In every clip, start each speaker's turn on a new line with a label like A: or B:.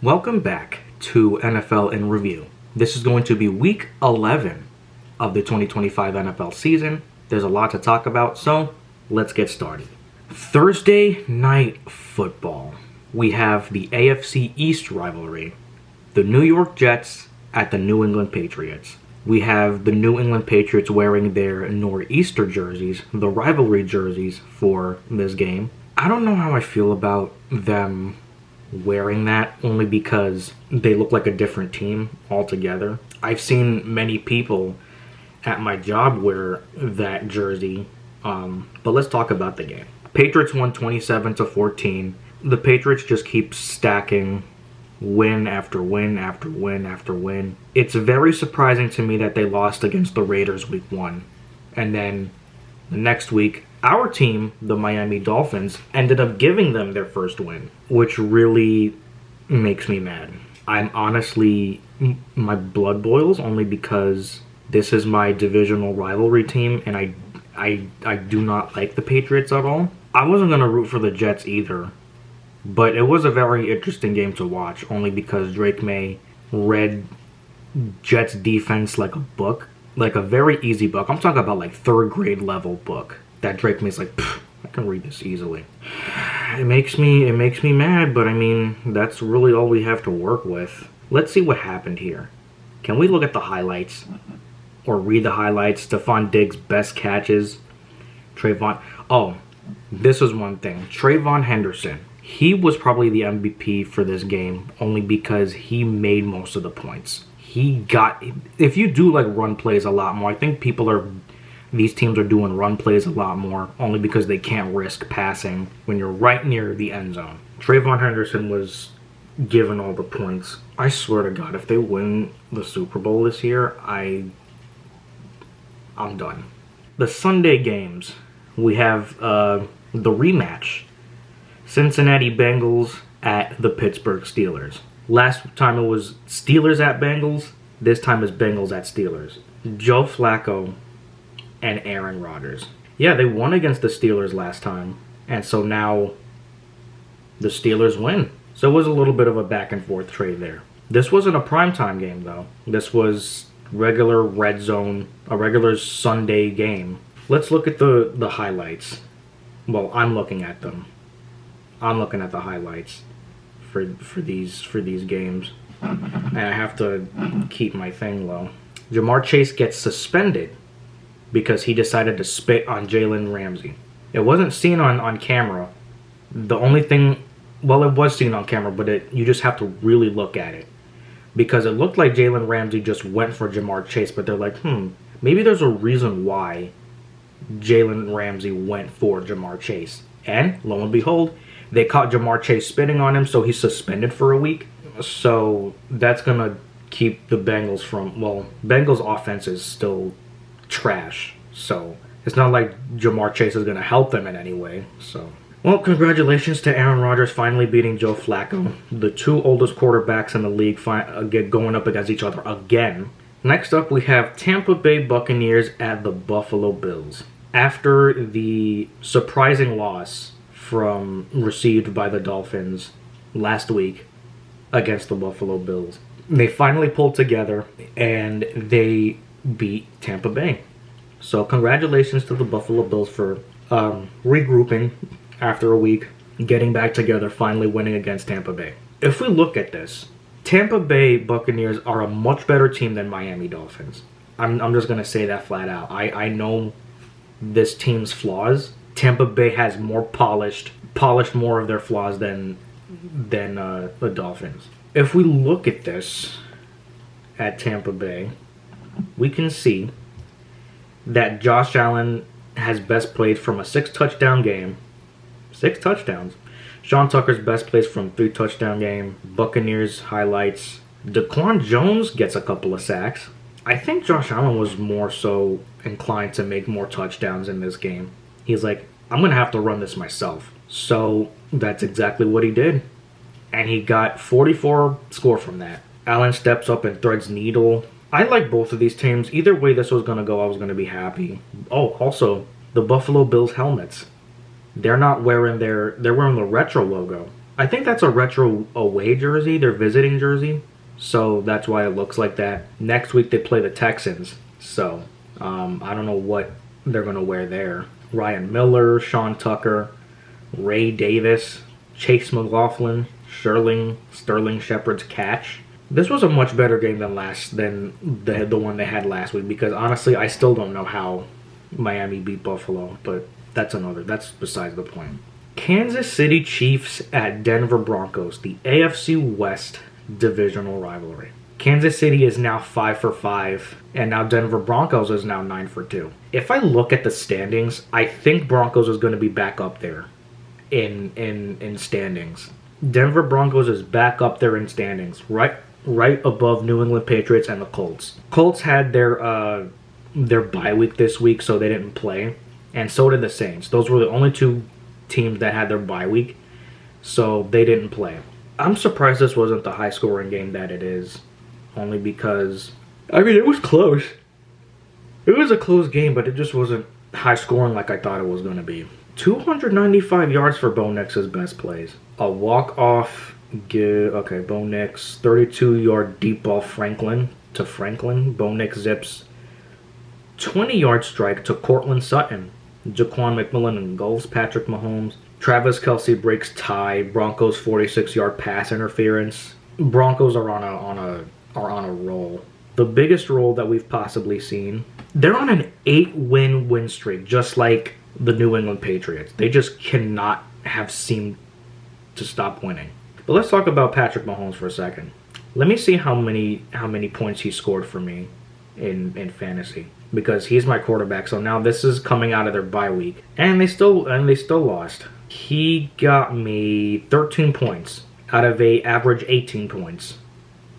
A: Welcome back to NFL in Review. This is going to be week 11 of the 2025 NFL season. There's a lot to talk about, so let's get started. Thursday night football. We have the AFC East rivalry. The New York Jets at the New England Patriots. We have the New England Patriots wearing their nor'easter jerseys, the rivalry jerseys for this game. I don't know how I feel about them wearing that, only because they look like a different team altogether. I've seen many people at my job wear that jersey, but let's talk about the game. Patriots won 27-14. The Patriots just keep stacking win after win after win after win. It's very surprising to me that they lost against the Raiders week 1. And then the next week, our team, the Miami Dolphins, ended up giving them their first win, which really makes me mad. I'm honestly, my blood boils only because this is my divisional rivalry team, and I do not like the Patriots at all. I wasn't going to root for the Jets either, but it was a very interesting game to watch, only because Drake May read Jets defense like a book, like a very easy book. I'm talking about like third grade level book that Drake May's like, I can read this easily. It makes me mad, but I mean, that's really all we have to work with. Let's see what happened here. Can we look at the highlights or read the highlights? Stephon Diggs' best catches. This was one thing. Trayvon Henderson. He was probably the MVP for this game, only because he made most of the points. If you do like run plays a lot more, I think these teams are doing run plays a lot more, only because they can't risk passing when you're right near the end zone. Trayvon Henderson was given all the points. I swear to God, if they win the Super Bowl this year, I'm done. The Sunday games, we have the rematch. Cincinnati Bengals at the Pittsburgh Steelers. Last time it was Steelers at Bengals. This time is Bengals at Steelers. Joe Flacco and Aaron Rodgers. Yeah, they won against the Steelers last time, and so now the Steelers win. So it was a little bit of a back and forth trade there. This wasn't a primetime game though. This was regular red zone, a regular Sunday game. Let's look at the highlights. Well, I'm looking at them. I'm looking at the highlights for these games, and I have to keep my thing low. Ja'Marr Chase gets suspended because he decided to spit on Jalen Ramsey. It wasn't seen on camera. The only thing, well, it was seen on camera, but you just have to really look at it, because it looked like Jalen Ramsey just went for Ja'Marr Chase, but they're like, maybe there's a reason why Jalen Ramsey went for Ja'Marr Chase. And lo and behold, they caught Ja'Marr Chase spitting on him, so he's suspended for a week. So that's going to keep the Bengals Bengals offense is still trash. So it's not like Ja'Marr Chase is going to help them in any way. So, well, congratulations to Aaron Rodgers finally beating Joe Flacco. The two oldest quarterbacks in the league get going up against each other again. Next up, we have Tampa Bay Buccaneers at the Buffalo Bills. After the surprising loss received by the Dolphins last week against the Buffalo Bills, they finally pulled together and they beat Tampa Bay. So congratulations to the Buffalo Bills for regrouping after a week, getting back together, finally winning against Tampa Bay. If we look at this, Tampa Bay Buccaneers are a much better team than Miami Dolphins. I'm just going to say that flat out. I know this team's flaws. Tampa Bay has more polished more of their flaws than the Dolphins. If we look at this at Tampa Bay, we can see that Josh Allen has best plays from a 6-touchdown game. 6 touchdowns. Sean Tucker's best plays from 3-touchdown game. Buccaneers highlights. Daquan Jones gets a couple of sacks. I think Josh Allen was more so inclined to make more touchdowns in this game. He's like, I'm going to have to run this myself. So that's exactly what he did. And he got 44 score from that. Allen steps up and threads needle. I like both of these teams. Either way this was going to go, I was going to be happy. Oh, also, the Buffalo Bills helmets. They're wearing the retro logo. I think that's a retro away jersey, their visiting jersey. So that's why it looks like that. Next week they play the Texans. So I don't know what they're going to wear there. Ryan Miller, Sean Tucker, Ray Davis, Chase McLaughlin, Sterling Shepard's catch. This was a much better game than the one they had last week, because honestly I still don't know how Miami beat Buffalo, but that's besides the point. Kansas City Chiefs at Denver Broncos, the AFC West divisional rivalry. Kansas City is now 5-5, and now Denver Broncos is now 9-2. If I look at the standings, I think Broncos is going to be back up there in standings. Denver Broncos is back up there in standings, right above New England Patriots and the Colts. Colts had their bye week this week, so they didn't play, and so did the Saints. Those were the only two teams that had their bye week, so they didn't play. I'm surprised this wasn't the high-scoring game that it is, only because, I mean, it was close. It was a close game, but it just wasn't high-scoring like I thought it was going to be. 295 yards for Bo Nix's best plays. A walk-off, Bo Nix, 32-yard deep ball to Franklin. Bo Nix zips 20-yard strike to Cortland Sutton. Jaquan McMillan and goals. Patrick Mahomes. Travis Kelce breaks tie. Broncos 46-yard pass interference. Broncos are on a roll. The biggest roll that we've possibly seen. They're on an 8-win streak, just like the New England Patriots. They just cannot have seemed to stop winning. But let's talk about Patrick Mahomes for a second. Let me see how many points he scored for me in fantasy, because he's my quarterback. So now this is coming out of their bye week, and they still lost. He got me 13 points out of a average 18 points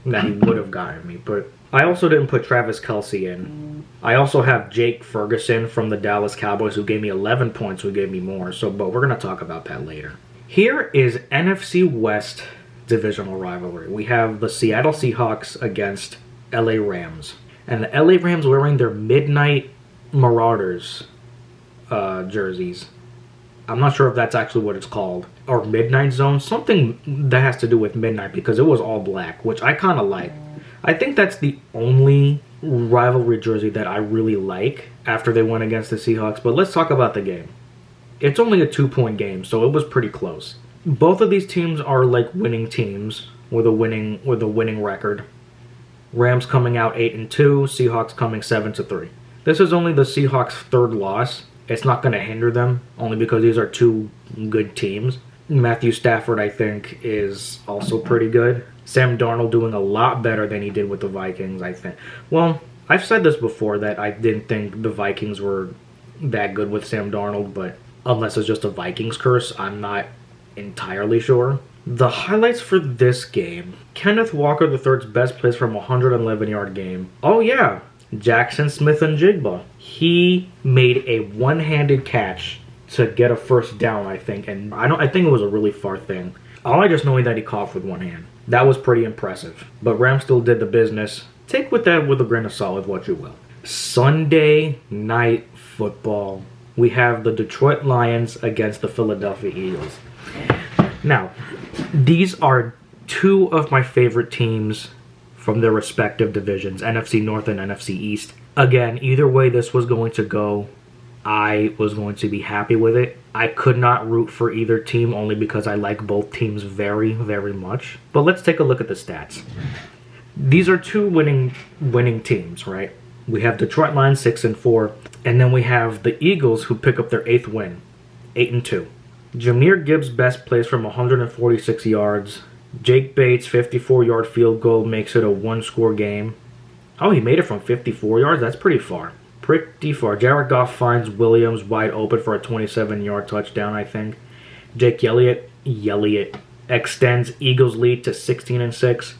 A: that he would have gotten me. But I also didn't put Travis Kelce in. I also have Jake Ferguson from the Dallas Cowboys, who gave me 11 points, who gave me more. But we're going to talk about that later. Here is NFC West divisional rivalry. We have the Seattle Seahawks against LA Rams. And the LA Rams wearing their Midnight Marauders jerseys. I'm not sure if that's actually what it's called. Or Midnight Zone. Something that has to do with midnight, because it was all black, which I kind of like. I think that's the only rivalry jersey that I really like after they went against the Seahawks. But let's talk about the game. It's only a 2-point game, so it was pretty close. Both of these teams are like winning teams with a winning record. Rams coming out 8-2, Seahawks coming 7-3. This is only the Seahawks' third loss. It's not going to hinder them, only because these are two good teams. Matthew Stafford, I think, is also pretty good. Sam Darnold doing a lot better than he did with the Vikings, I think. Well, I've said this before, that I didn't think the Vikings were that good with Sam Darnold, but unless it's just a Vikings curse, I'm not entirely sure. The highlights for this game: Kenneth Walker III's best plays from a 111-yard game. Oh yeah, Jackson Smith-Njigba. He made a one-handed catch to get a first down, I think, and I think it was a really far thing. All I just know is that he caught with one hand. That was pretty impressive. But Rams still did the business. Take with that with a grain of salt, what you will. Sunday Night Football. We have the Detroit Lions against the Philadelphia Eagles. Now, these are two of my favorite teams from their respective divisions, NFC North and NFC East. Again, either way this was going to go, I was going to be happy with it. I could not root for either team, only because I like both teams very, very much. But let's take a look at the stats. These are two winning teams, right? We have Detroit Lions 6-4, and then we have the Eagles, who pick up their 8th win, 8-2. Jahmyr Gibbs' best plays from 146 yards. Jake Bates' 54-yard field goal makes it a one-score game. Oh, he made it from 54 yards? That's pretty far. Pretty far. Jared Goff finds Williams wide open for a 27-yard touchdown, I think. Jake Elliott extends Eagles' lead to 16-6.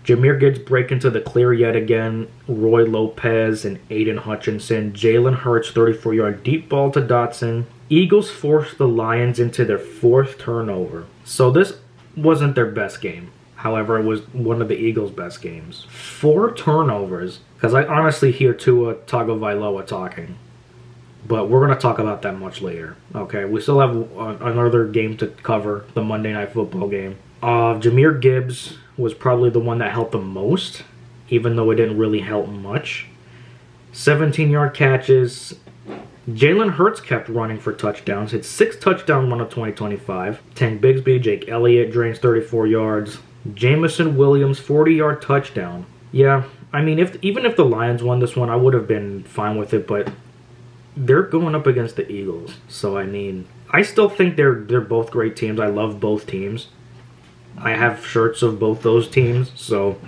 A: Jahmyr Gibbs break into the clear yet again. Roy Lopez and Aiden Hutchinson. Jalen Hurts, 34-yard deep ball to Dotson. Eagles force the Lions into their 4th turnover. So this wasn't their best game. However, it was one of the Eagles' best games. 4 turnovers, because I honestly hear Tua Tagovailoa talking. but we're going to talk about that much later. Okay, we still have another game to cover, the Monday Night Football game. Jahmyr Gibbs was probably the one that helped the most, even though it didn't really help much. 17-yard catches. Jalen Hurts kept running for touchdowns. Hit 6 touchdown run of 2025. Tank Bigsby, Jake Elliott drains 34 yards. Jameson Williams, 40-yard touchdown. Yeah, I mean, even if the Lions won this one, I would have been fine with it, but they're going up against the Eagles. So, I mean, I still think they're both great teams. I love both teams. I have shirts of both those teams, so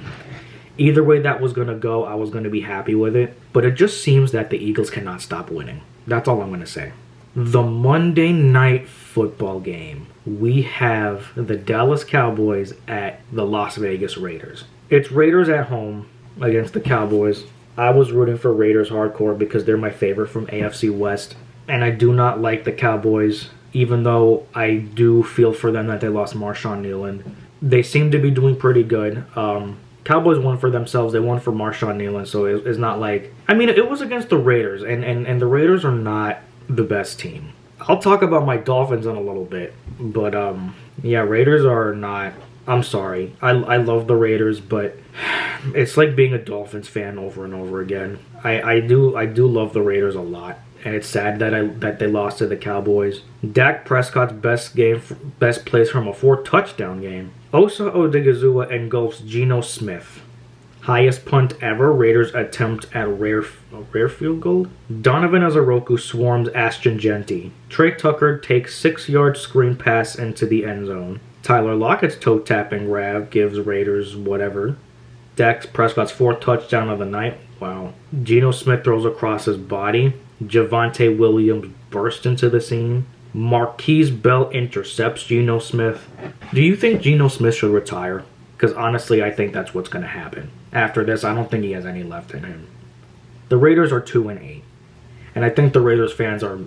A: either way that was going to go, I was going to be happy with it. But it just seems that the Eagles cannot stop winning. That's all I'm going to say. The Monday Night Football game. We have the Dallas Cowboys at the Las Vegas Raiders. It's Raiders at home against the Cowboys. I was rooting for Raiders hardcore because they're my favorite from AFC West. And I do not like the Cowboys, even though I do feel for them that they lost Marshawn Neiland. They seem to be doing pretty good. Cowboys won for themselves. They won for Marshawn Neiland, so it's not like... I mean, it was against the Raiders, and the Raiders are not the best team. I'll talk about my Dolphins in a little bit, but yeah, Raiders are not... I'm sorry. I love the Raiders, but it's like being a Dolphins fan over and over again. I do love the Raiders a lot, and it's sad that they lost to the Cowboys. Dak Prescott's best plays from a 4-touchdown game. Osa Odigizua engulfs Geno Smith. Highest punt ever. Raiders attempt at rare field goal. Donovan Azaroku swarms Ashton Genty. Trey Tucker takes 6-yard screen pass into the end zone. Tyler Lockett's toe-tapping grab gives Raiders whatever. Dak Prescott's 4th touchdown of the night. Wow. Geno Smith throws across his body. Javonte Williams bursts into the scene. Marquise Bell intercepts Geno Smith. Do you think Geno Smith should retire? Because honestly, I think that's what's going to happen. After this, I don't think he has any left in him. The Raiders are 2-8. And I think the Raiders fans are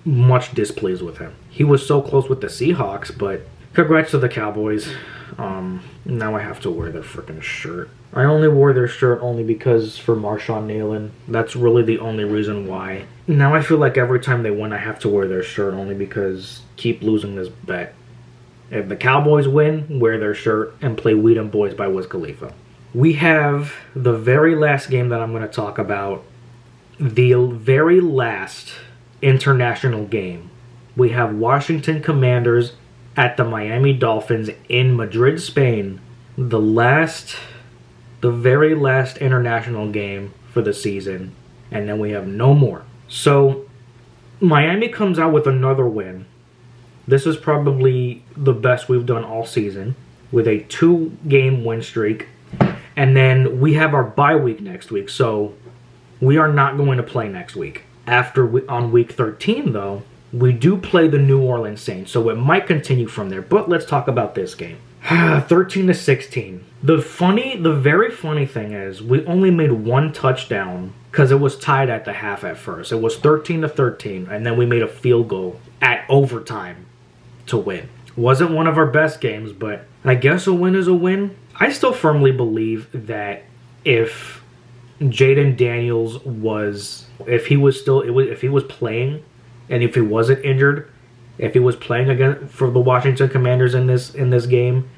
A: much displeased with him. He was so close with the Seahawks, but congrats to the Cowboys. Now I have to wear their freaking shirt. I only wore their shirt only because for Marshawn Neiland. That's really the only reason why. Now I feel like every time they win, I have to wear their shirt only because keep losing this bet. If the Cowboys win, wear their shirt and play We Dem Boys by Wiz Khalifa. We have the very last game that I'm going to talk about. The very last international game. We have Washington Commanders at the Miami Dolphins in Madrid, Spain. The very last international game for the season. And then we have no more. So, Miami comes out with another win. This is probably the best we've done all season. With a 2-game win streak. And then we have our bye week next week. So, we are not going to play next week. On week 13, though, we do play the New Orleans Saints, so it might continue from there. But let's talk about this game. 13-16. The very funny thing is, we only made 1 touchdown because it was tied at the half at first. It was 13-13, and then we made a field goal at overtime to win. Wasn't one of our best games, but I guess a win is a win. I still firmly believe that if Jaden Daniels if he was playing, and if he wasn't injured, if he was playing again for the Washington Commanders in this game,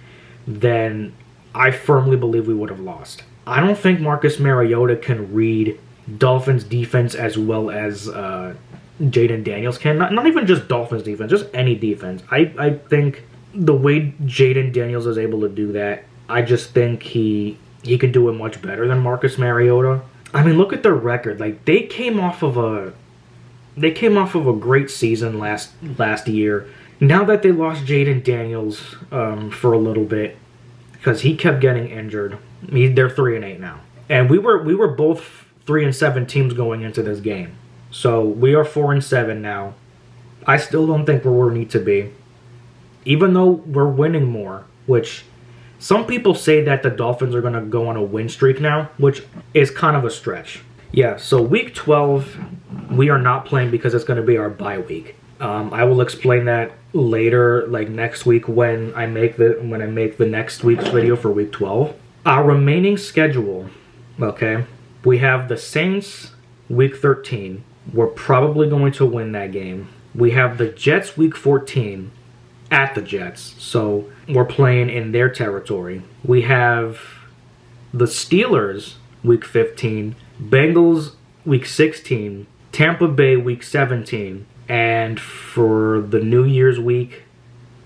A: then I firmly believe we would have lost. I don't think Marcus Mariota can read Dolphins defense as well as Jaden Daniels can. Not even just Dolphins defense, just any defense. I think the way Jaden Daniels is able to do that, I just think he can do it much better than Marcus Mariota. I mean, look at their record. Like, they came off of a great season last year. Now that they lost Jaden Daniels for a little bit because he kept getting injured, they're 3-8 now, and we were both 3-7 teams going into this game. So we are 4-7 now. I still don't think we're where we need to be, even though we're winning more. Which some people say that the Dolphins are going to go on a win streak now, which is kind of a stretch. Yeah, so week 12, we are not playing because it's going to be our bye week. I will explain that later, like next week when I make the next week's video for week 12. Our remaining schedule, okay, we have the Saints week 13. We're probably going to win that game. We have the Jets week 14 at the Jets, so we're playing in their territory. We have the Steelers week 15, Bengals week 16, Tampa Bay week 17, and for the New Year's week,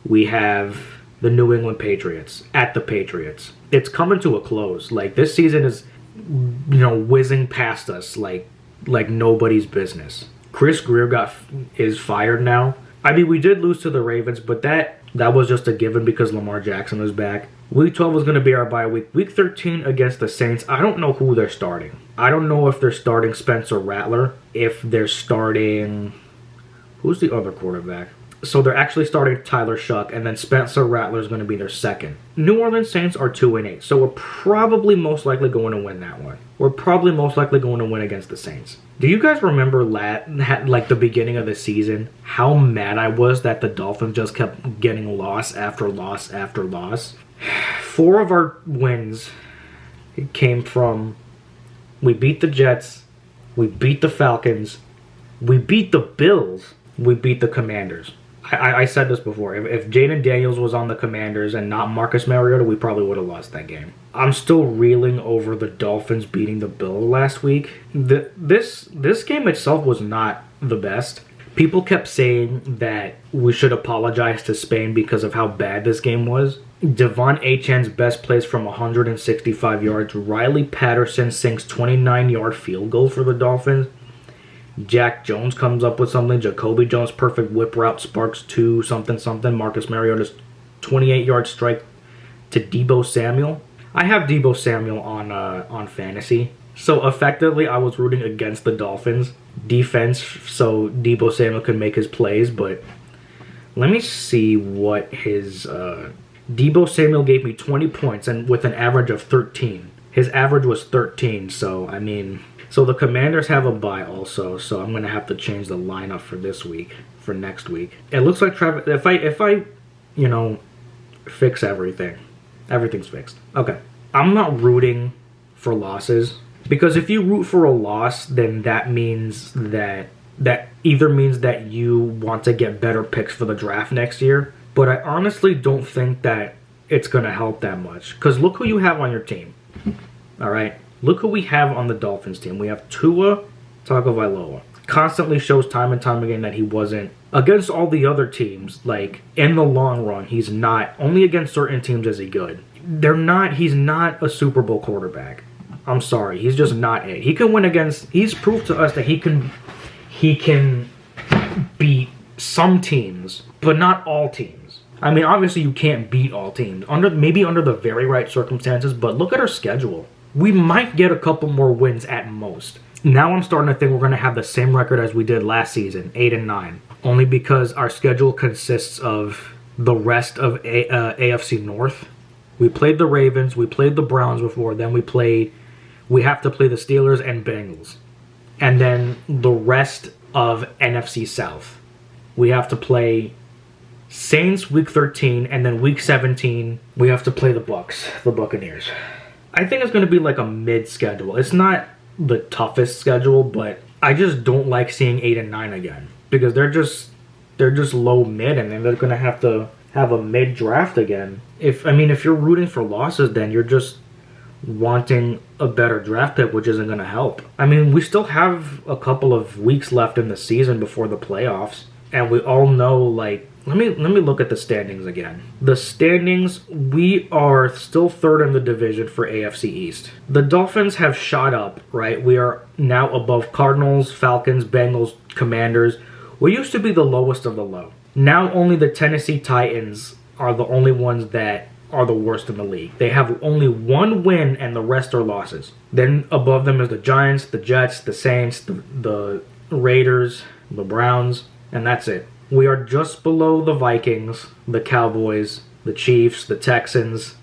A: we have the New England Patriots at the Patriots. It's coming to a close. Like, this season is, whizzing past us like nobody's business. Chris Greer is fired now. I mean, we did lose to the Ravens, but that was just a given because Lamar Jackson was back. Week 12 is going to be our bye week. Week 13 against the Saints, I don't know who they're starting. I don't know if they're starting Spencer Rattler, if they're starting... Who's the other quarterback? So they're actually starting Tyler Shuck, and then Spencer Rattler is going to be their second. New Orleans Saints are 2-8, so we're probably most likely going to win that one. We're probably most likely going to win against the Saints. Do you guys remember like the beginning of the season, how mad I was that the Dolphins just kept getting loss after loss after loss? 4 of our wins came from, we beat the Jets, we beat the Falcons, we beat the Bills, we beat the Commanders. I said this before. If Jaden Daniels was on the Commanders and not Marcus Mariota, we probably would have lost that game. I'm still reeling over the Dolphins beating the Bills last week. This game itself was not the best. People kept saying that we should apologize to Spain because of how bad this game was. Devon Achane's best plays from 165 yards. Riley Patterson sinks 29-yard field goal for the Dolphins. Jack Jones comes up with something. Jacoby Jones' perfect whip route sparks 2 something. Marcus Mariota's 28-yard strike to Deebo Samuel. I have Deebo Samuel on fantasy. So effectively, I was rooting against the Dolphins defense so Deebo Samuel could make his plays. But let me see what his... Deebo Samuel gave me 20 points and with an average of 13. His average was 13, so I mean... So the Commanders have a bye also, so I'm going to have to change the lineup for this week, for next week. It looks like Travis, if I fix everything, everything's fixed. Okay. I'm not rooting for losses, because if you root for a loss, then that means that either means that you want to get better picks for the draft next year, but I honestly don't think that it's going to help that much, because look who you have on your team. All right? Look who we have on the Dolphins team. We have Tua Tagovailoa. Constantly shows time and time again that he wasn't, against all the other teams, like, in the long run, he's not, only against certain teams is he good. He's not a Super Bowl quarterback. I'm sorry, he's just not it. He can win against, he's proved to us that he can beat some teams, but not all teams. I mean, obviously you can't beat all teams, maybe under the very right circumstances, but look at our schedule. We might get a couple more wins at most. Now I'm starting to think we're going to have the same record as we did last season, 8-9. Only because our schedule consists of the rest of AFC North. We played the Ravens, we played the Browns before, then we have to play the Steelers and Bengals. And then the rest of NFC South. We have to play Saints week 13, and then week 17, we have to play the Buccaneers. I think it's going to be like a mid-schedule. It's not the toughest schedule, but I just don't like seeing 8-9 again. Because they're just low-mid, and then they're going to have a mid-draft again. If you're rooting for losses, then you're just wanting a better draft pick, which isn't going to help. I mean, we still have a couple of weeks left in the season before the playoffs. And we all know, like, let me look at the standings again. The standings, we are still third in the division for AFC East. The Dolphins have shot up, right? We are now above Cardinals, Falcons, Bengals, Commanders. We used to be the lowest of the low. Now only the Tennessee Titans are the only ones that are the worst in the league. They have only 1 win and the rest are losses. Then above them is the Giants, the Jets, the Saints, the Raiders, the Browns, and that's it. We are just below the Vikings, the Cowboys, the Chiefs, the Texans,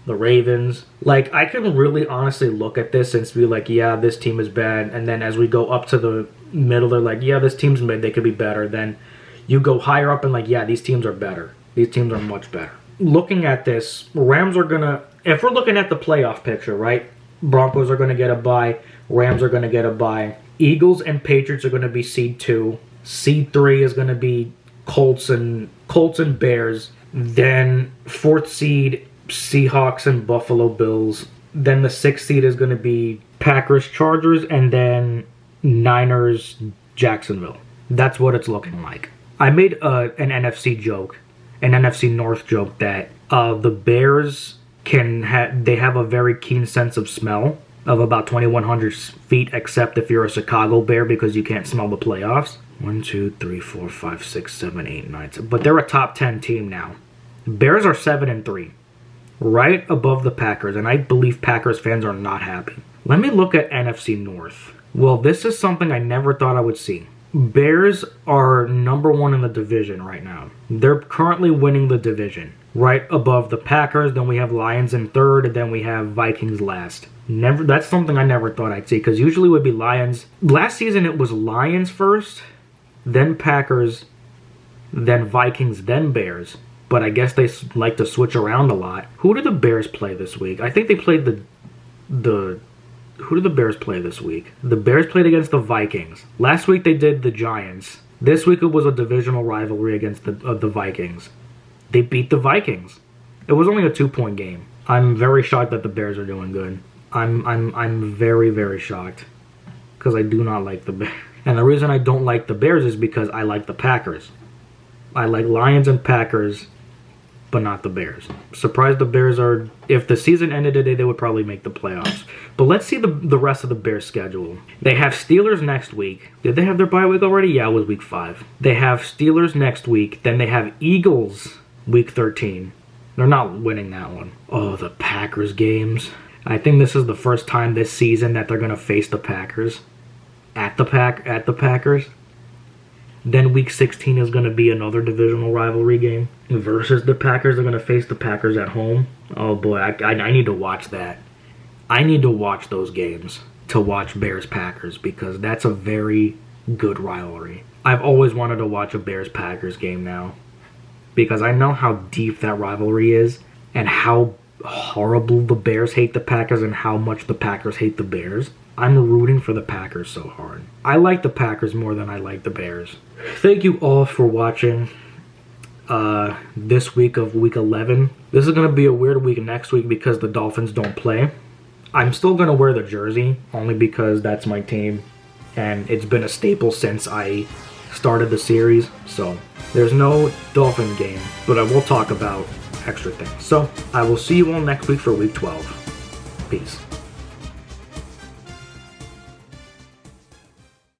A: the Ravens. Like, I can really honestly look at this and be like, yeah, this team is bad. And then as we go up to the middle, they're like, yeah, this team's mid, they could be better. Then you go higher up and like, yeah, these teams are better. These teams are much better. Looking at this, Rams are going to, if we're looking at the playoff picture, right? Broncos are going to get a bye. Rams are going to get a bye. Eagles and Patriots are going to be seed 2. Seed 3 is going to be Colts and Bears. Then 4th seed, Seahawks and Buffalo Bills. Then the 6th seed is going to be Packers, Chargers, and then Niners, Jacksonville. That's what it's looking like. I made an NFC joke, an NFC North joke, that the Bears they have a very keen sense of smell of about 2,100 feet, except if you're a Chicago Bear because you can't smell the playoffs. 1, 2, 3, 4, 5, 6, 7, 8, 9, 10. But they're a top 10 team now. Bears are 7-3, right above the Packers, and I believe Packers fans are not happy. Let me look at NFC North. Well, this is something I never thought I would see. Bears are number 1 in the division right now. They're currently winning the division. Right above the Packers, then we have Lions in 3rd, and then we have Vikings last. That's something I never thought I'd see, because usually it would be Lions. Last season it was Lions first, then Packers, then Vikings, then Bears. But I guess they like to switch around a lot. Who did the Bears play this week? I think they played who did the Bears play this week? The Bears played against the Vikings. Last week they did the Giants. This week it was a divisional rivalry against the Vikings. They beat the Vikings. It was only a 2-point game. I'm very shocked that the Bears are doing good. I'm very, very shocked, because I do not like the Bears. And the reason I don't like the Bears is because I like the Packers. I like Lions and Packers, but not the Bears. Surprised the Bears are... If the season ended today, they would probably make the playoffs. But let's see the rest of the Bears' schedule. They have Steelers next week. Did they have their bye week already? Yeah, it was week 5. They have Steelers next week. Then they have Eagles week 13. They're not winning that one. Oh, the Packers games. I think this is the first time this season that they're going to face the Packers. At the Packers. Then week 16 is going to be another divisional rivalry game versus the Packers. They're going to face the Packers at home. Oh boy, I need to watch that. I need to watch those games to watch Bears-Packers, because that's a very good rivalry. I've always wanted to watch a Bears-Packers game now, because I know how deep that rivalry is and how horrible the Bears hate the Packers and how much the Packers hate the Bears. I'm rooting for the Packers so hard. I like the Packers more than I like the Bears. Thank you all for watching this week of week 11. This is going to be a weird week next week because the Dolphins don't play. I'm still going to wear the jersey only because that's my team, and it's been a staple since I started the series. So there's no Dolphin game, but I will talk about extra things. So I will see you all next week for week 12. Peace.